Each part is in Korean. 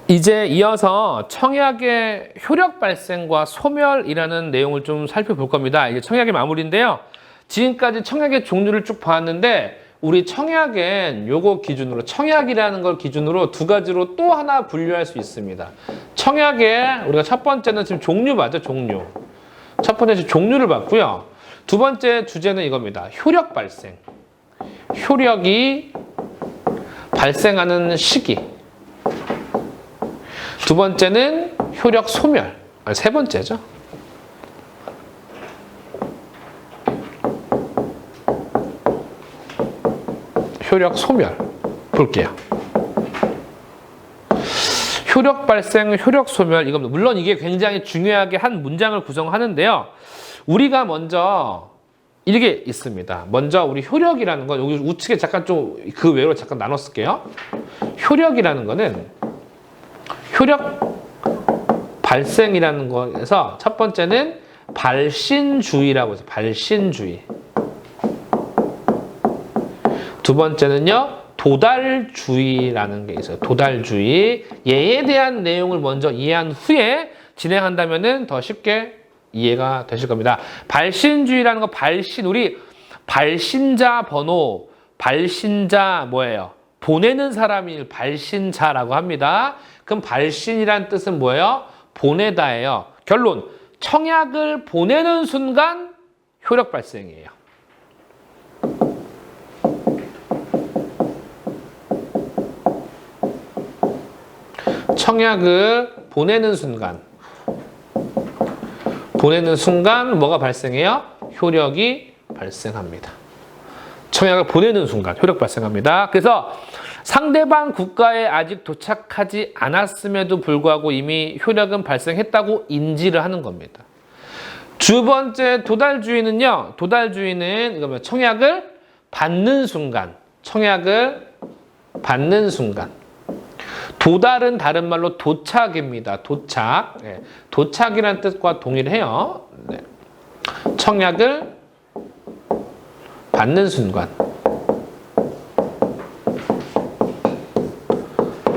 이제 이어서 청약의 효력 발생과 소멸이라는 내용을 좀 살펴볼 겁니다. 이제 청약의 마무리인데요. 지금까지 청약의 종류를 쭉 봤는데 우리 청약엔 요거 기준으로 청약이라는 걸 기준으로 두 가지로 또 하나 분류할 수 있습니다. 청약에 우리가 첫 번째는 지금 종류 맞죠? 종류. 첫 번째 종류를 봤고요. 두 번째 주제는 이겁니다. 효력 발생. 효력이 발생하는 시기. 두 번째는 효력 소멸. 세 번째죠. 효력 소멸 볼게요. 효력 발생, 효력 소멸 이겁니다. 물론 이게 굉장히 중요하게 한 문장을 구성하는데요. 우리가 먼저 이게 있습니다. 먼저 우리 효력이라는 건 여기 우측에 잠깐 좀 그 외로 잠깐 나눠 쓸게요. 효력이라는 거는 효력 발생이라는 거에서 첫 번째는 발신주의라고 해서 발신주의. 두 번째는요, 도달주의라는 게 있어요. 도달주의. 얘에 대한 내용을 먼저 이해한 후에 진행한다면은 더 쉽게 이해가 되실 겁니다. 발신주의라는 거, 발신, 우리 발신자 번호, 발신자 뭐예요? 보내는 사람이 발신자라고 합니다. 그럼 발신이란 뜻은 뭐예요? 보내다예요. 결론, 청약을 보내는 순간 효력 발생이에요. 청약을 보내는 순간 뭐가 발생해요? 효력이 발생합니다. 청약을 보내는 순간 효력 발생합니다. 그래서 상대방 국가에 아직 도착하지 않았음에도 불구하고 이미 효력은 발생했다고 인지를 하는 겁니다. 두 번째 도달주의는요. 도달주의는 이거면 청약을 받는 순간. 도달은 다른 말로 도착입니다. 도착. 네. 도착이라는 뜻과 동일해요. 네. 청약을 받는 순간.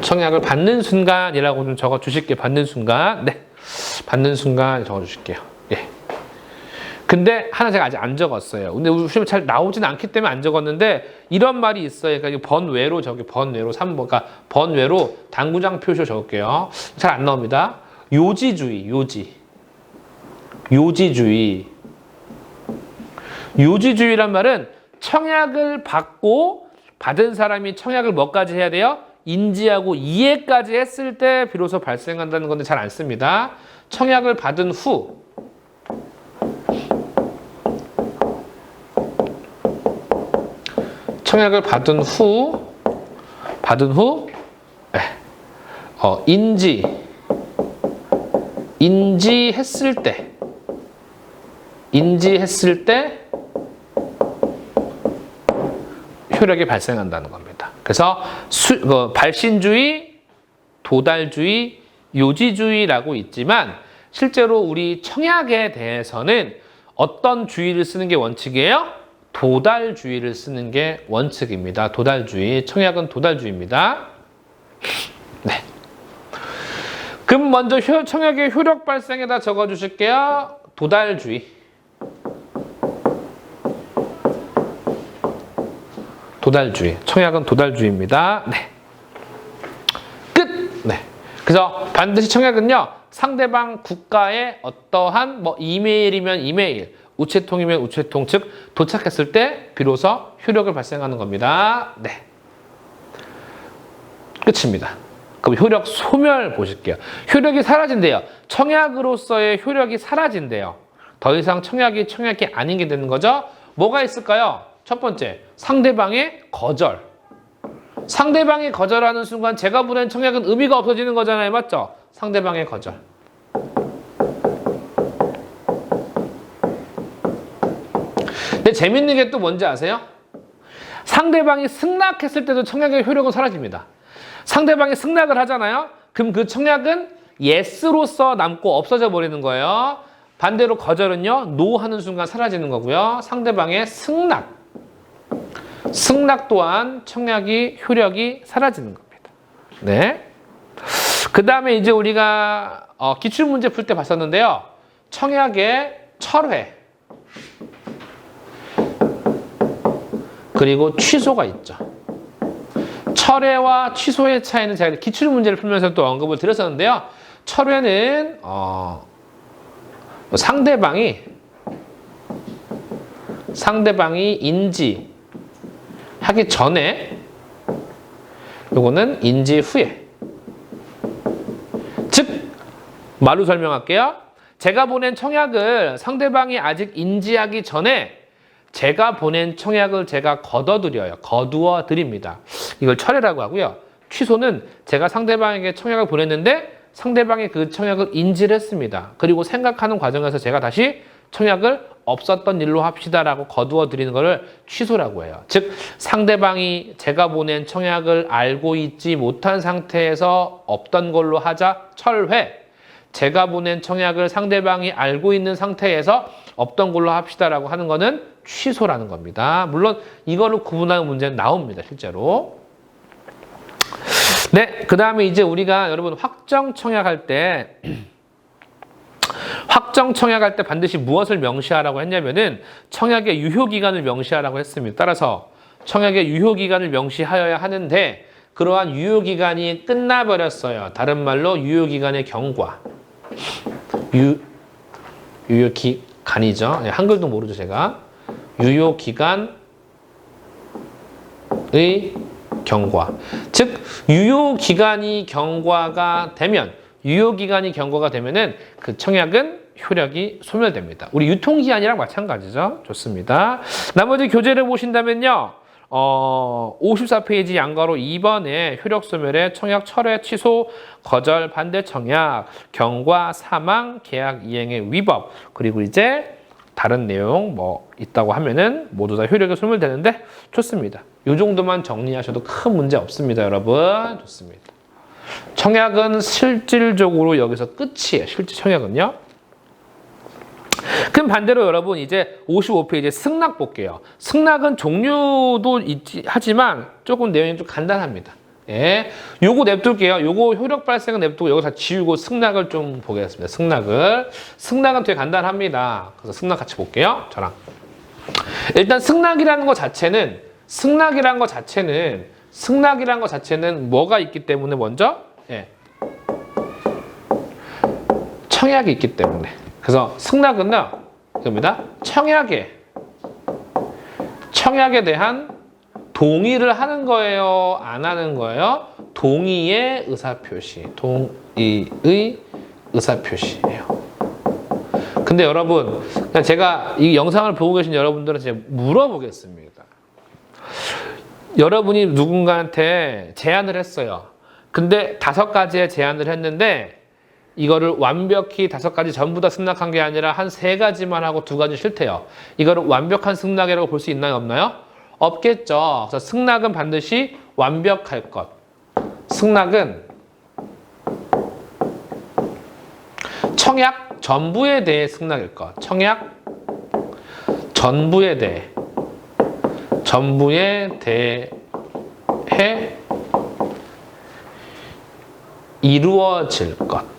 청약을 받는 순간이라고 좀 적어 주실게요. 받는 순간. 네. 받는 순간 적어 주실게요. 예. 근데 하나 제가 아직 안 적었어요. 근데 시험에 잘 나오지는 않기 때문에 안 적었는데 이런 말이 있어요. 그러니까 번외로 번외로 3번, 그러니까 번외로 당구장 표시로 적을게요. 잘 안 나옵니다. 요지주의, 요지주의란 말은 청약을 받은 사람이 청약을 뭐까지 해야 돼요? 인지하고 이해까지 했을 때 비로소 발생한다는 건데 잘 안 씁니다. 청약을 받은 후 인지했을 때 효력이 발생한다는 겁니다. 그래서 발신주의, 도달주의, 요지주의라고 있지만 실제로 우리 청약에 대해서는 어떤 주의를 쓰는 게 원칙이에요? 도달주의를 쓰는 게 원칙입니다. 도달주의. 청약은 도달주의입니다. 네. 그럼 먼저 청약의 효력 발생에다 적어 주실게요. 도달주의. 청약은 도달주의입니다. 네. 끝! 네. 그래서 반드시 청약은요, 상대방 국가의 어떠한 이메일이면 이메일, 우체통이면 우체통, 즉 도착했을 때 비로소 효력을 발생하는 겁니다. 네. 끝입니다. 그럼 효력 소멸 보실게요. 효력이 사라진대요. 청약으로서의 효력이 사라진대요. 더 이상 청약이 아닌 게 되는 거죠. 뭐가 있을까요? 첫 번째, 상대방의 거절. 상대방이 거절하는 순간 제가 보낸 청약은 의미가 없어지는 거잖아요. 맞죠? 상대방의 거절. 근데 재밌는 게 또 뭔지 아세요? 상대방이 승낙했을 때도 청약의 효력은 사라집니다. 상대방이 승낙을 하잖아요. 그럼 그 청약은 yes로서 남고 없어져 버리는 거예요. 반대로 거절은요, no 하는 순간 사라지는 거고요. 상대방의 승낙 또한 청약이 효력이 사라지는 겁니다. 네. 그 다음에 이제 우리가 기출문제 풀 때 봤었는데요. 청약의 철회 그리고 취소가 있죠. 철회와 취소의 차이는 제가 기출문제를 풀면서 또 언급을 드렸었는데요. 철회는 상대방이 인지하기 전에, 요거는 인지 후에. 즉 말로 설명할게요. 제가 보낸 청약을 상대방이 아직 인지하기 전에 제가 보낸 청약을 제가 거두어 드립니다. 이걸 철회라고 하고요. 취소는 제가 상대방에게 청약을 보냈는데 상대방이 그 청약을 인지를 했습니다. 그리고 생각하는 과정에서 제가 다시 청약을 없었던 일로 합시다라고 거두어 드리는 것을 취소라고 해요. 즉 상대방이 제가 보낸 청약을 알고 있지 못한 상태에서 없던 걸로 하자 철회. 제가 보낸 청약을 상대방이 알고 있는 상태에서 없던 걸로 합시다라고 하는 거는 취소라는 겁니다. 물론 이거를 구분하는 문제는 나옵니다. 실제로. 네, 그 다음에 이제 우리가 여러분 확정 청약할 때 반드시 무엇을 명시하라고 했냐면은 청약의 유효기간을 명시하라고 했습니다. 따라서 청약의 유효기간을 명시하여야 하는데 그러한 유효기간이 끝나버렸어요. 다른 말로 유효기간의 경과. 유효기간이죠. 한글도 모르죠, 제가. 유효기간의 경과. 즉, 유효기간이 경과가 되면은 그 청약은 효력이 소멸됩니다. 우리 유통기한이랑 마찬가지죠. 좋습니다. 나머지 교재를 보신다면요. 54페이지 양가로 2번에 효력 소멸의 청약 철회, 취소, 거절, 반대 청약, 경과, 사망, 계약 이행의 위법, 그리고 이제 다른 내용 뭐 있다고 하면은 모두 다 효력이 소멸되는데 좋습니다. 이 정도만 정리하셔도 큰 문제 없습니다, 여러분. 좋습니다. 청약은 실질적으로 여기서 끝이에요. 실질 청약은요. 그럼 반대로 여러분 이제 55페이지 승낙 볼게요. 승낙은 종류도 하지만 조금 내용이 좀 간단합니다. 예, 요거 냅둘게요. 요거 효력 발생은 냅두고 여기서 다 지우고 승낙을 좀 보겠습니다. 승낙은 되게 간단합니다. 그래서 승낙 같이 볼게요. 저랑. 일단 승낙이라는 것 자체는 뭐가 있기 때문에 먼저 청약이 있기 때문에. 그래서 승낙은요, 이겁니다. 청약에 대한 동의를 하는 거예요, 안 하는 거예요? 동의의 의사표시예요. 근데 여러분, 제가 이 영상을 보고 계신 여러분들은 제가 물어보겠습니다. 여러분이 누군가한테 제안을 했어요. 근데 5가지의 제안을 했는데 이거를 완벽히 5가지 전부 다 승낙한 게 아니라 한 3가지만 하고 2가지 싫대요. 이거를 완벽한 승낙이라고 볼 수 있나요, 없나요? 없겠죠. 그래서 승낙은 반드시 완벽할 것. 승낙은 청약 전부에 대해 승낙일 것. 청약 전부에 대해 이루어질 것.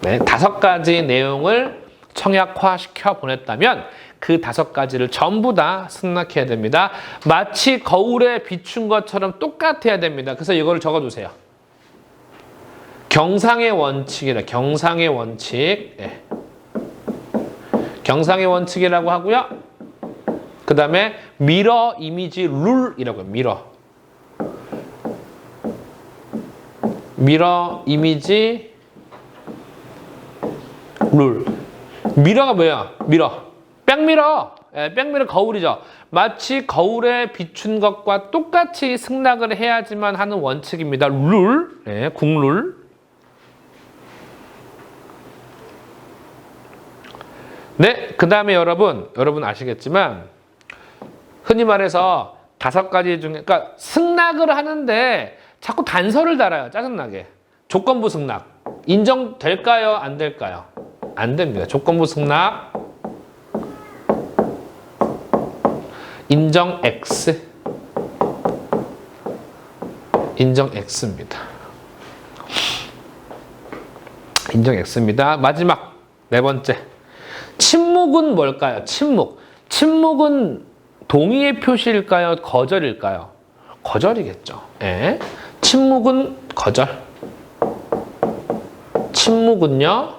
네, 5가지 내용을 청약화시켜 보냈다면 그 5가지를 전부 다 승낙해야 됩니다. 마치 거울에 비춘 것처럼 똑같아야 됩니다. 그래서 이거를 적어두세요. 경상의 원칙이라, 경상의 원칙. 네. 경상의 원칙이라고 하고요. 그 다음에 미러 이미지 룰이라고 해요. 미러 이미지 룰. 미러가 뭐야? 백미러. 백미러 거울이죠. 마치 거울에 비춘 것과 똑같이 승낙을 해야지만 하는 원칙입니다. 룰. 국룰. 네, 그 다음에 여러분 아시겠지만 흔히 말해서 5가지 중에, 그러니까 승낙을 하는데 자꾸 단서를 달아요. 짜증나게. 조건부 승낙. 인정될까요? 안 될까요? 안 됩니다. 조건부 승낙. 인정 X. 인정 X입니다. 인정 X입니다. 마지막 네 번째. 침묵은 뭘까요? 침묵. 침묵은 동의의 표시일까요? 거절일까요? 거절이겠죠. 예. 침묵은 거절. 침묵은요,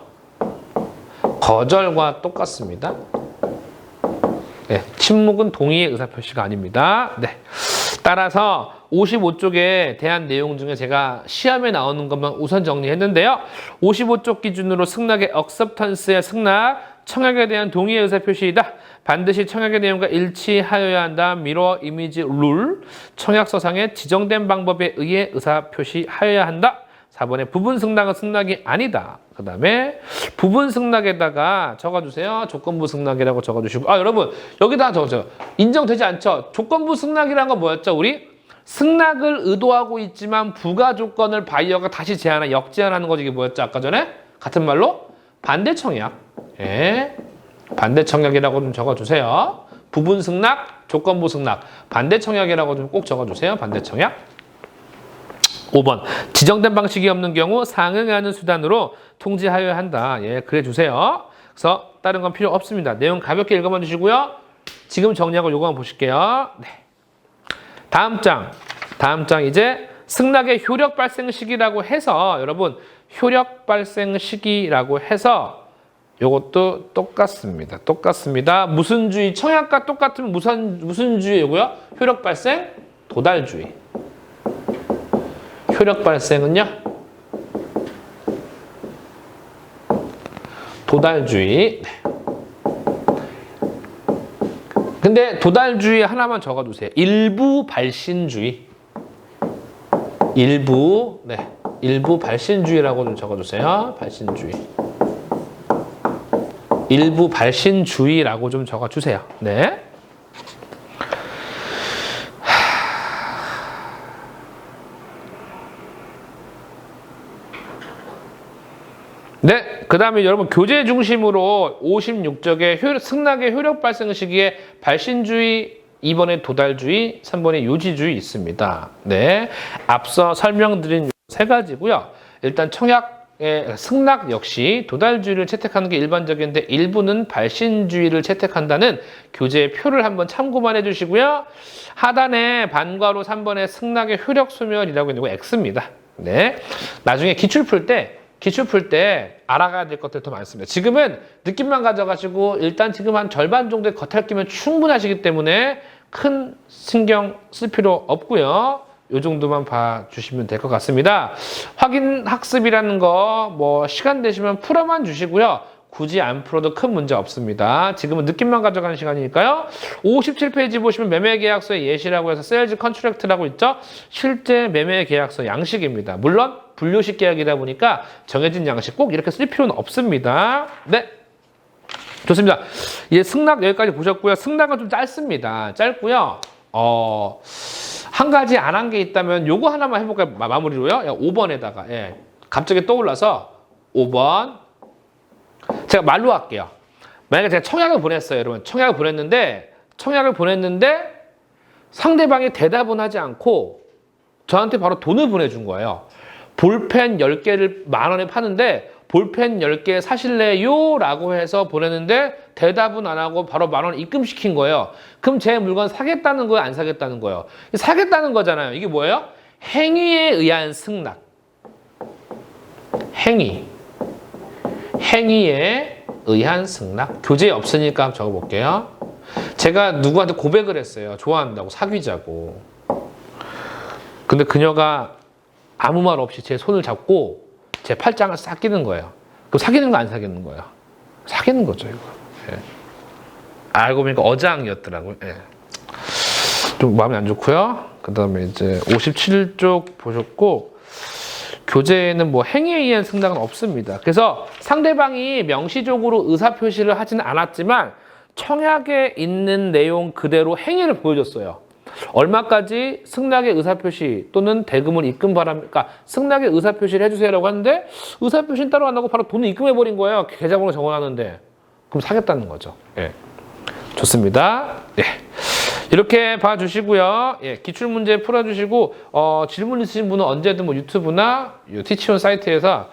거절과 똑같습니다. 네, 침묵은 동의의 의사표시가 아닙니다. 네. 따라서 55쪽에 대한 내용 중에 제가 시험에 나오는 것만 우선 정리했는데요. 55쪽 기준으로 승낙의 acceptance의 승낙, 청약에 대한 동의의 의사표시이다. 반드시 청약의 내용과 일치하여야 한다. 미러 이미지 룰, 청약서상에 지정된 방법에 의해 의사표시하여야 한다. 4번에 부분 승낙은 승낙이 아니다. 그 다음에 부분 승낙에다가 적어주세요. 조건부 승낙이라고 적어주시고, 여러분 여기다 적어줘요. 인정되지 않죠? 조건부 승낙이란 건 뭐였죠? 우리 승낙을 의도하고 있지만 부가 조건을 바이어가 다시 제한하, 역제한하는 거지. 이게 뭐였죠? 아까 전에 같은 말로 반대 청약. 예, 반대 청약이라고 좀 적어주세요. 부분 승낙, 조건부 승낙, 반대 청약이라고 좀 꼭 적어주세요. 반대 청약. 5번. 지정된 방식이 없는 경우 상응하는 수단으로 통지하여야 한다. 예, 그래 주세요. 그래서 다른 건 필요 없습니다. 내용 가볍게 읽어만 주시고요. 지금 정리하고 요거만 보실게요. 네. 다음 장 이제 승낙의 효력 발생 시기라고 해서, 여러분 효력 발생 시기라고 해서 요것도 똑같습니다. 무슨 주의, 청약과 똑같으면 무슨 주의고요? 효력 발생, 도달주의. 효력 발생은요, 도달주의. 근데 도달주의 하나만 적어두세요. 일부 발신주의. 일부 발신주의라고 좀 적어주세요. 발신주의. 일부 발신주의라고 좀 적어주세요. 네. 네, 그 다음에 여러분 교재 중심으로 56쪽에 승낙의 효력 발생 시기에 발신주의, 2번에 도달주의, 3번에 요지주의 있습니다. 네, 앞서 설명드린 세 가지고요. 일단 청약의 승낙 역시 도달주의를 채택하는 게 일반적인데 일부는 발신주의를 채택한다는 교재의 표를 한번 참고만 해주시고요. 하단에 반괄호 3번에 승낙의 효력 소멸이라고 있는 거 X입니다. 네, 나중에 기출 풀 때 알아가야 될 것들이 더 많습니다. 지금은 느낌만 가져가시고 일단 지금 한 절반 정도의 겉핥기면 충분하시기 때문에 큰 신경 쓸 필요 없고요. 이 정도만 봐주시면 될 것 같습니다. 확인 학습이라는 거 뭐 시간 되시면 풀어만 주시고요. 굳이 안 풀어도 큰 문제 없습니다. 지금은 느낌만 가져가는 시간이니까요. 57페이지 보시면 매매계약서의 예시라고 해서 세일즈 컨트랙트라고 있죠. 실제 매매계약서 양식입니다. 물론 분류식 계약이다 보니까 정해진 양식 꼭 이렇게 쓸 필요는 없습니다. 네, 좋습니다. 예, 승낙 여기까지 보셨고요. 승낙은 좀 짧습니다. 짧고요. 한 가지 안 한 게 있다면 요거 하나만 해볼까요? 마무리로요. 5번에다가 갑자기 떠올라서 5번 제가 말로 할게요. 만약에 제가 청약을 보냈어요. 여러분 청약을 보냈는데 상대방이 대답은 하지 않고 저한테 바로 돈을 보내준 거예요. 볼펜 10개를 10,000원에 파는데 볼펜 10개 사실래요? 라고 해서 보냈는데 대답은 안 하고 바로 10,000원 입금시킨 거예요. 그럼 제 물건 사겠다는 거예요? 안 사겠다는 거예요? 사겠다는 거잖아요. 이게 뭐예요? 행위에 의한 승낙. 행위에 의한 승낙. 교재에 없으니까 한번 적어볼게요. 제가 누구한테 고백을 했어요. 좋아한다고, 사귀자고. 근데 그녀가 아무 말 없이 제 손을 잡고 제 팔짱을 싹 끼는 거예요. 그럼 사귀는 거 안 사귀는 거예요? 사귀는 거죠, 이거. 예. 알고 보니까 어장이었더라고요. 예. 좀 마음이 안 좋고요. 그 다음에 이제 57쪽 보셨고, 교재에는 뭐 행위에 의한 승낙은 없습니다. 그래서 상대방이 명시적으로 의사표시를 하지는 않았지만 청약에 있는 내용 그대로 행위를 보여줬어요. 얼마까지 승낙의 의사표시 또는 대금을 입금 바랍니까? 승낙의 의사표시를 해주세요라고 하는데 의사표시는 따로 안 하고 바로 돈을 입금해버린 거예요. 계좌번호 적어놨는데. 그럼 사겠다는 거죠. 예. 좋습니다. 예. 이렇게 봐주시고요. 예, 기출문제 풀어주시고 질문 있으신 분은 언제든 뭐 유튜브나 티치온 사이트에서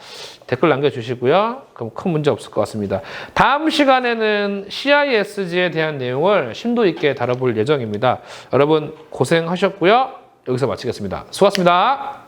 댓글 남겨주시고요. 그럼 큰 문제 없을 것 같습니다. 다음 시간에는 CISG에 대한 내용을 심도 있게 다뤄볼 예정입니다. 여러분 고생하셨고요. 여기서 마치겠습니다. 수고하셨습니다.